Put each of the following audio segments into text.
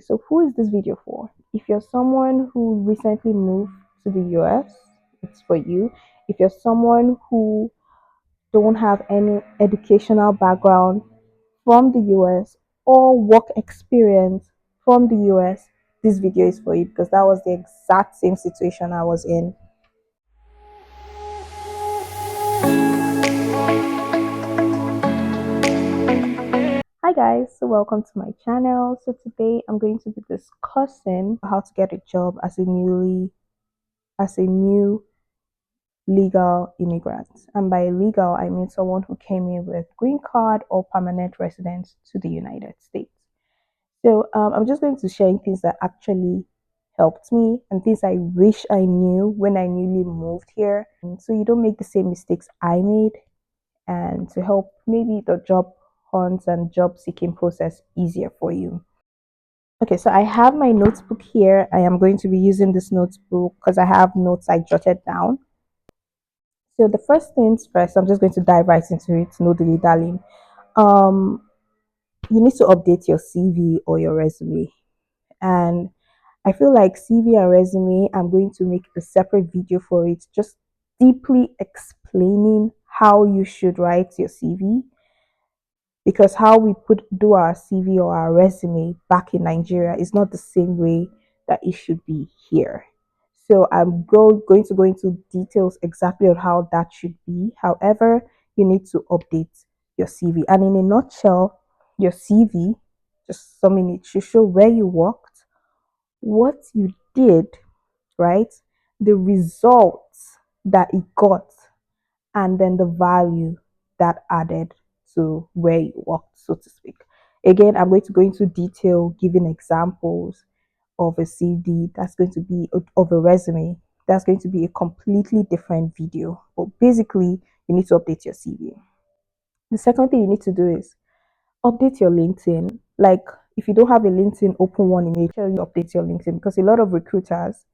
So, who is this video for? If you're someone who recently moved to the US, it's for you. If you're someone who don't have any educational background from the US or work experience from the US, this video is for you because that was the exact same situation I was in. Hi guys, so welcome to my channel. So today I'm going to be discussing how to get a job as a new legal immigrant. And by legal, I mean someone who came in with green card or permanent residence to the United States. So I'm just going to share things that actually helped me and things I wish I knew when I newly moved here. So you don't make the same mistakes I made and to help maybe the job hunt and job seeking process easier for you. Okay, so I have my notebook here. I am going to be using this notebook because I have notes I jotted down. So the first things first, I'm just going to dive right into it. No dilly dallying. Um, you need to update your CV or your resume, and I feel like CV and resume. I'm going to make a separate video for it, just deeply explaining how you should write your CV because how we do our CV or our resume back in Nigeria is not the same way that it should be here. So going to go into details exactly on how that should be. However, you need to update your CV. And in a nutshell, your CV, just summing it, should show where you worked, what you did, right? The results that it got, and then the value that added to where you worked, so to speak. Again, I'm going to go into detail giving examples of a CD that's going to be of a resume. That's going to be a completely different video. But basically, you need to update your CV. The second thing you need to do is update your LinkedIn. Like if you don't have a LinkedIn, open one immediately. Update your LinkedIn because a lot of recruiters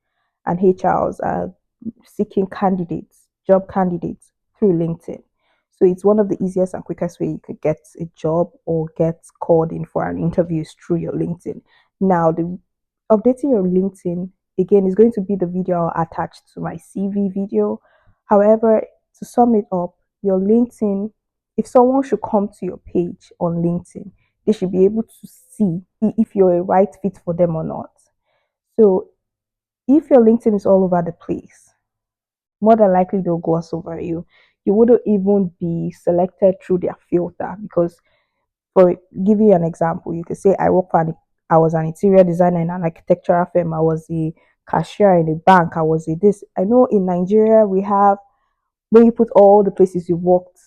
and HRs are seeking candidates, job candidates through LinkedIn. So it's one of the easiest and quickest way you could get a job or get called in for an interview is through your LinkedIn. Now, the updating your LinkedIn again is going to be the video I'll attach to my CV video. However, to sum it up, your LinkedIn, if someone should come to your page on LinkedIn, they should be able to see if you're a right fit for them or not. So if your LinkedIn is all over the place, more than likely they'll gloss over you. You wouldn't even be selected through their filter because, for giving you an example, you could say I was an interior designer in an architectural firm. I was a cashier in a bank. I was a this. I know in Nigeria we have when you put all the places you worked,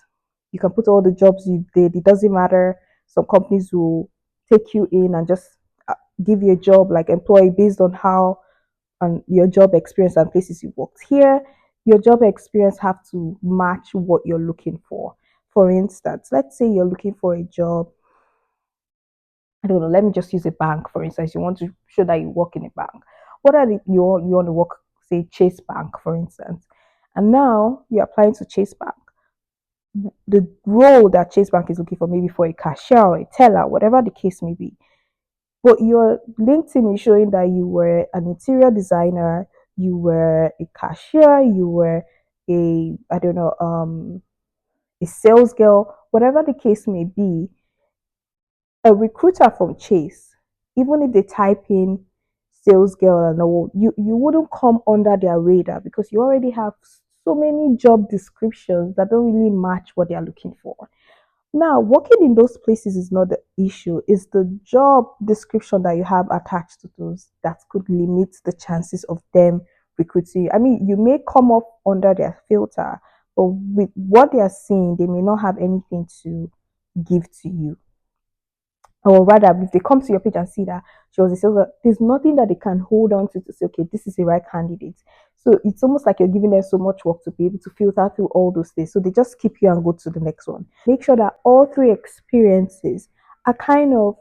you can put all the jobs you did. It doesn't matter. Some companies will take you in and just give you a job like employee based on how and your job experience and places you worked. Here, your job experience have to match what you're looking for. For instance, let's say you're looking for a job. I don't know. Let me just use a bank, for instance. You want to show that you work in a bank. What are you want to work? Say Chase Bank, for instance, and now you're applying to Chase Bank. The role that Chase Bank is looking for, maybe for a cashier or a teller, whatever the case may be, but your LinkedIn is showing that you were an interior designer, you were a cashier, you were I don't know, a sales girl, whatever the case may be. A recruiter from Chase, even if they type in sales girl and all, you wouldn't come under their radar because you already have so many job descriptions that don't really match what they are looking for. Now, working in those places is not the issue. It's the job description that you have attached to those that could limit the chances of them recruiting you. I mean, you may come up under their filter, but with what they are seeing, they may not have anything to give to you. Or rather, if they come to your page and see that she was a sales, there's nothing that they can hold on to say, okay, this is the right candidate. So it's almost like you're giving them so much work to be able to filter through all those things. So they just skip you and go to the next one. Make sure that all three experiences are kind of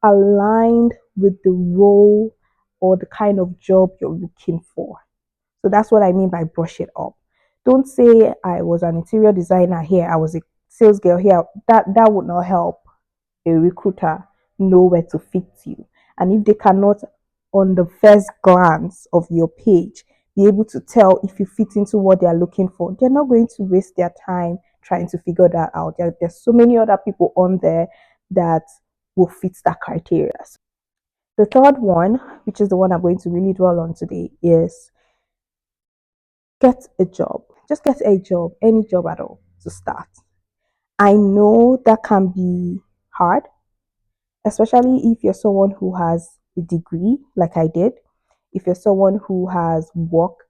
aligned with the role or the kind of job you're looking for. So that's what I mean by brush it up. Don't say I was an interior designer here, I was a sales girl here. That would not help a recruiter know where to fit you. And if they cannot, on the first glance of your page, be able to tell if you fit into what they are looking for, they're not going to waste their time trying to figure that out. There's so many other people on there that will fit that criteria. The third one, which is the one I'm going to really dwell on today, is get a job. Just get a job, any job at all to start. I know that can be hard, especially if you're someone who has a degree, like I did. If you're someone who has worked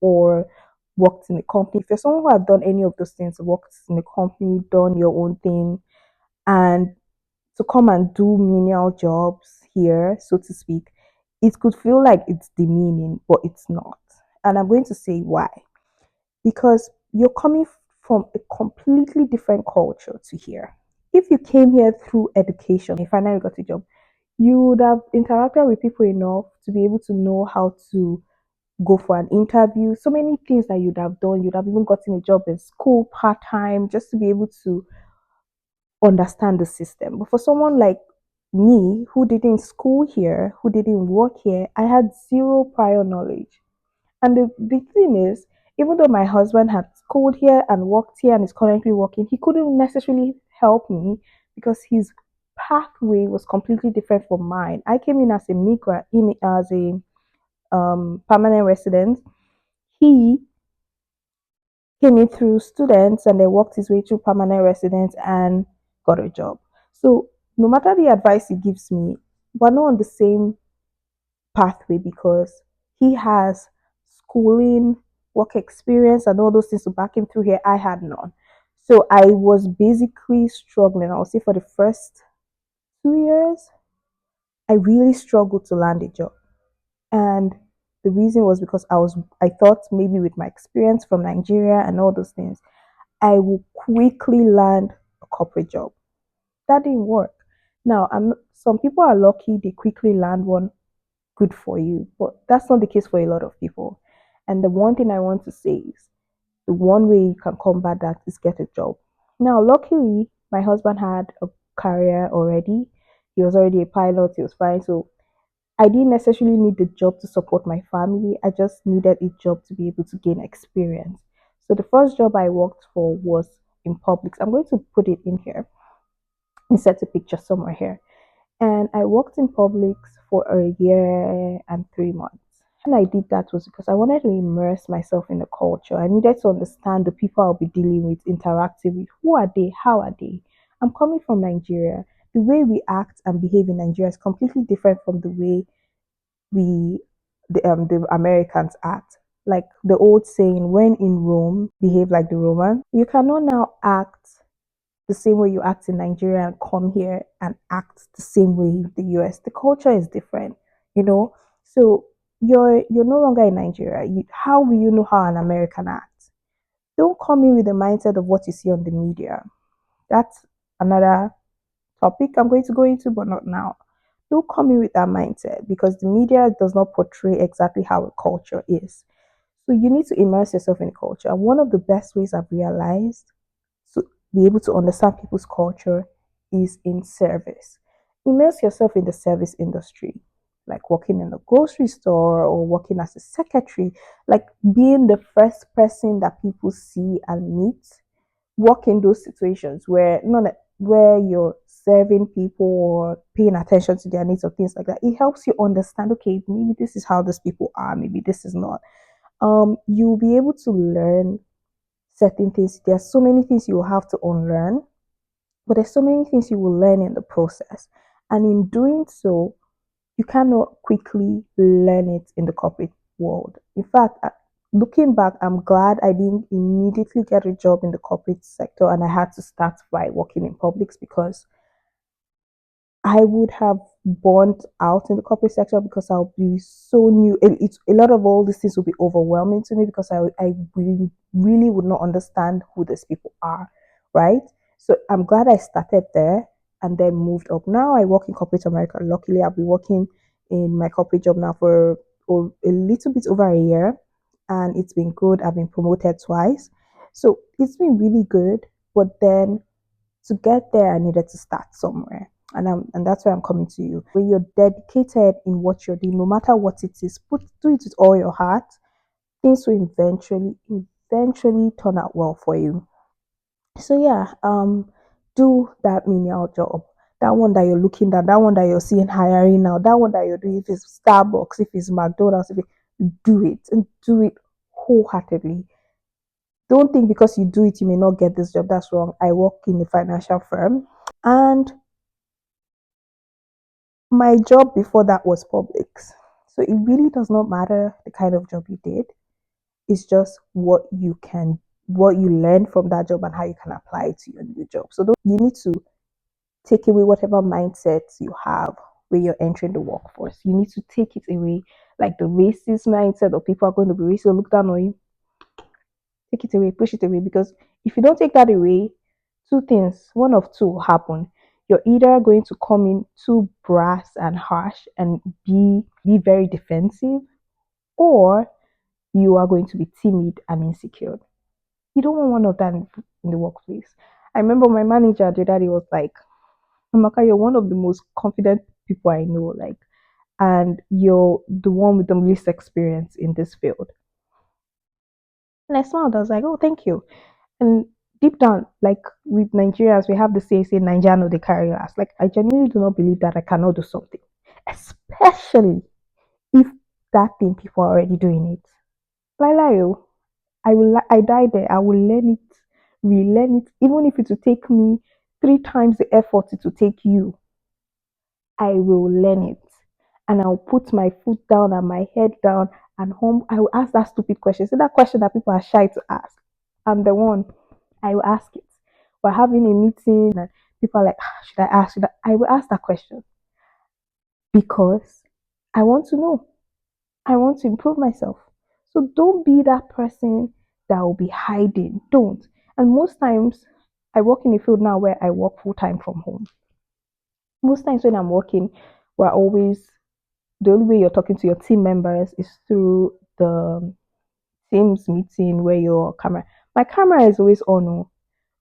or worked in a company, if you're someone who have done any of those things, worked in a company, done your own thing, and to come and do menial jobs here, so to speak, it could feel like it's demeaning, but it's not. And I'm going to say why. Because you're coming from a completely different culture to here. If you came here through education, you finally got a job, you would have interacted with people enough to be able to know how to go for an interview. So many things that you'd have done. You'd have even gotten a job in school part time just to be able to understand the system. But for someone like me who didn't school here, who didn't work here, I had zero prior knowledge. And the thing is, even though my husband had schooled here and worked here and is currently working, he couldn't necessarily help me because his pathway was completely different from mine. I came in as a migrant, as a permanent resident. He came in through students and then worked his way through permanent residence and got a job. So no matter the advice he gives me, we're not on the same pathway because he has schooling, work experience, and all those things to back him through here. I had none. So I was basically struggling. I'll say for the first 2 years, I really struggled to land a job. And the reason was because I thought maybe with my experience from Nigeria and all those things, I will quickly land a corporate job. That didn't work. Now, some people are lucky they quickly land one, good for you. But that's not the case for a lot of people. And the one thing I want to say is the one way you can combat that is get a job. Now, luckily, my husband had a career already. He was already a pilot, he was fine. So I didn't necessarily need the job to support my family. I just needed a job to be able to gain experience. So the first job I worked for was in Publix. I'm going to put it in here, insert a picture somewhere here. And I worked in Publix for a year and 3 months. And I did that was because I wanted to immerse myself in the culture. I needed to understand the people I'll be dealing with, interacting with. Who are they? How are they? I'm coming from Nigeria. The way we act and behave in Nigeria is completely different from the way we, the Americans act. Like the old saying, when in Rome, behave like the Roman. You cannot now act the same way you act in Nigeria and come here and act the same way in the US. The culture is different, you know. So you're no longer in Nigeria. How will you know how an American acts? Don't come in with the mindset of what you see on the media. That's another topic I'm going to go into, but not now. Don't come in with that mindset because the media does not portray exactly how a culture is. So you need to immerse yourself in culture. And one of the best ways I've realized to be able to understand people's culture is in service. Immerse yourself in the service industry, like working in a grocery store or working as a secretary, like being the first person that people see and meet. Work in those situations where not where you're serving people or paying attention to their needs or things like that. It helps you understand, okay, maybe this is how these people are, maybe this is not. You'll be able to learn certain things. There's so many things you will have to unlearn, but there's so many things you will learn in the process. And in doing so, you cannot quickly learn it in the corporate world. In fact, looking back, I'm glad I didn't immediately get a job in the corporate sector and I had to start by working in Publix because I would have burnt out in the corporate sector because I'll be so new. A lot of all these things will be overwhelming to me because I really would not understand who these people are, right? So I'm glad I started there and then moved up. Now I work in corporate America. Luckily, I've been working in my corporate job now for a little bit over a year and it's been good. I've been promoted twice. So it's been really good. But then to get there, I needed to start somewhere. And that's why I'm coming to you. When you're dedicated in what you're doing, no matter what it is, do it with all your heart. Things will eventually turn out well for you. So yeah, do that menial job. That one that you're looking at, that one that you're seeing hiring now, that one that you're doing, if it's Starbucks, if it's McDonald's, do it and do it wholeheartedly. Don't think because you do it, you may not get this job. That's wrong. I work in a financial firm, and my job before that was Publix. So it really does not matter the kind of job you did. It's just what you learn from that job and how you can apply it to your new job. So you need to take away whatever mindsets you have when you're entering the workforce. You need to take it away, like the racist mindset of people are going to be racist or look down on you. Take it away, push it away, because if you don't take that away, two things, one of two will happen. You're either going to come in too brass and harsh and be very defensive, or you are going to be timid and insecure. You don't want one of that in the workplace. I remember my manager the other day was like, Amaka, you're one of the most confident people I know, like, and you're the one with the least experience in this field. And I smiled. I was like, oh, thank you. And deep down, like with Nigerians, we have the say Nigerian they carry us. Like I genuinely do not believe that I cannot do something, especially if that thing people are already doing it. Like, oh, I die there. I will learn it, relearn it, even if it will take me 3 times the effort it will take you. I will learn it, and I'll put my foot down and my head down and home. I will ask that stupid question. See that question that people are shy to ask. I'm the one. I will ask it. We're having a meeting and people are like, "Ah, should I ask? Should I will ask that question because I want to know. I want to improve myself. So don't be that person that will be hiding. Don't. And most times, I work in a field now where I work full time from home. Most times when I'm working, we're always the only way you're talking to your team members is through the Teams meeting where your camera. My camera is always on. Oh.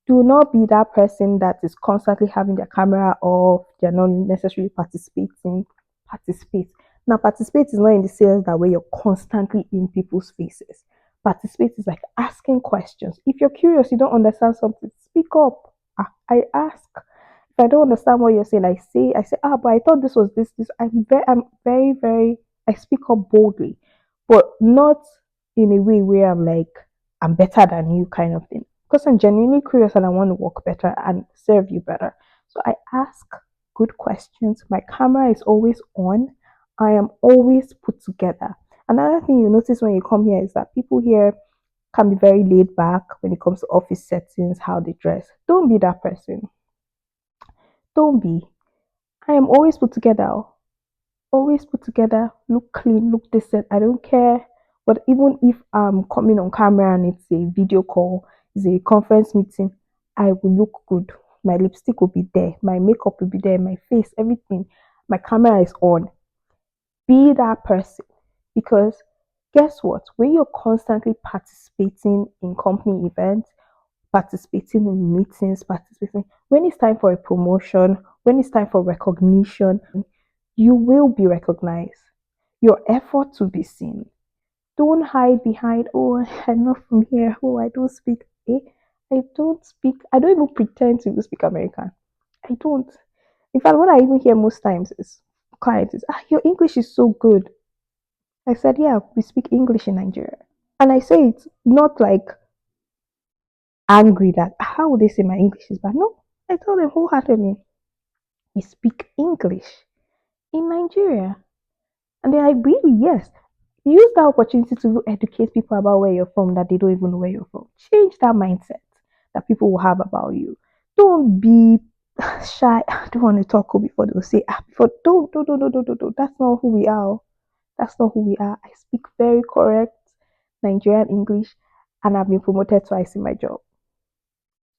Do not be that person that is constantly having their camera off. They're not necessarily participating. Participate. Now, participate is not in the sense that way you're constantly in people's faces. Participate is like asking questions. If you're curious, you don't understand something, speak up. I ask. If I don't understand what you're saying, I say, but I thought this was this. I'm very, very, I speak up boldly, but not in a way where I'm like, I'm better than you kind of thing. Because I'm genuinely curious and I want to work better and serve you better. So I ask good questions. My camera is always on. I am always put together. Another thing you notice when you come here is that people here can be very laid back when it comes to office settings, how they dress. Don't be that person. Don't be. I am always put together. Always put together, look clean, look decent. I don't care. But even if I'm coming on camera and it's a video call, it's a conference meeting, I will look good. My lipstick will be there, my makeup will be there, my face, everything. My camera is on. Be that person. Because guess what? When you're constantly participating in company events, participating in meetings, participating when it's time for a promotion, when it's time for recognition, you will be recognized. Your effort will be seen. Don't hide behind, oh, I'm not from here. Oh, I don't speak. I don't speak. I don't even pretend to speak American. I don't. In fact, what I even hear most times is clients is, your English is so good. I said, yeah, we speak English in Nigeria. And I say it's not like angry that how would they say my English is bad? No, I tell them wholeheartedly, we speak English in Nigeria. And they're like, really? Yes. Use that opportunity to educate people about where you're from that they don't even know where you're from. Change that mindset that people will have about you. Don't be shy. I don't want to talk before they'll say, before, don't. That's not who we are. That's not who we are. I speak very correct Nigerian English and I've been promoted twice in my job.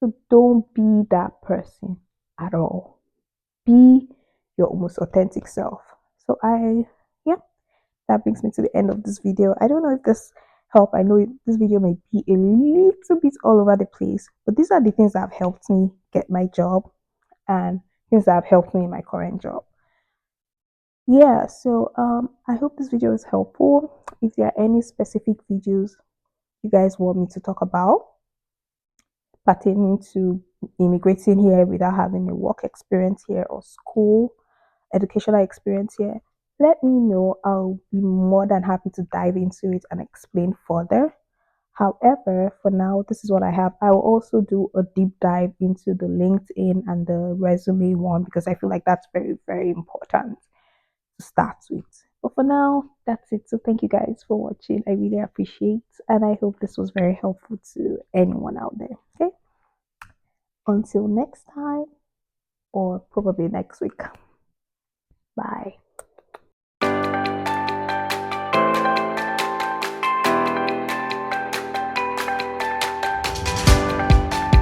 So don't be that person at all. Be your most authentic self. So yeah, that brings me to the end of this video. I don't know if this helped. I know this video may be a little bit all over the place, but these are the things that have helped me get my job. And things that have helped me in my current job. Yeah, so I hope this video is helpful. If there are any specific videos you guys want me to talk about pertaining to immigrating here without having a work experience here or school educational experience here, let me know. I'll be more than happy to dive into it and explain further. However, for now, this is what I have. I will also do a deep dive into the LinkedIn and the resume one because I feel like that's very, very important to start with. But for now, that's it. So thank you guys for watching. I really appreciate, and I hope this was very helpful to anyone out there. Okay. Until next time, or probably next week. Bye.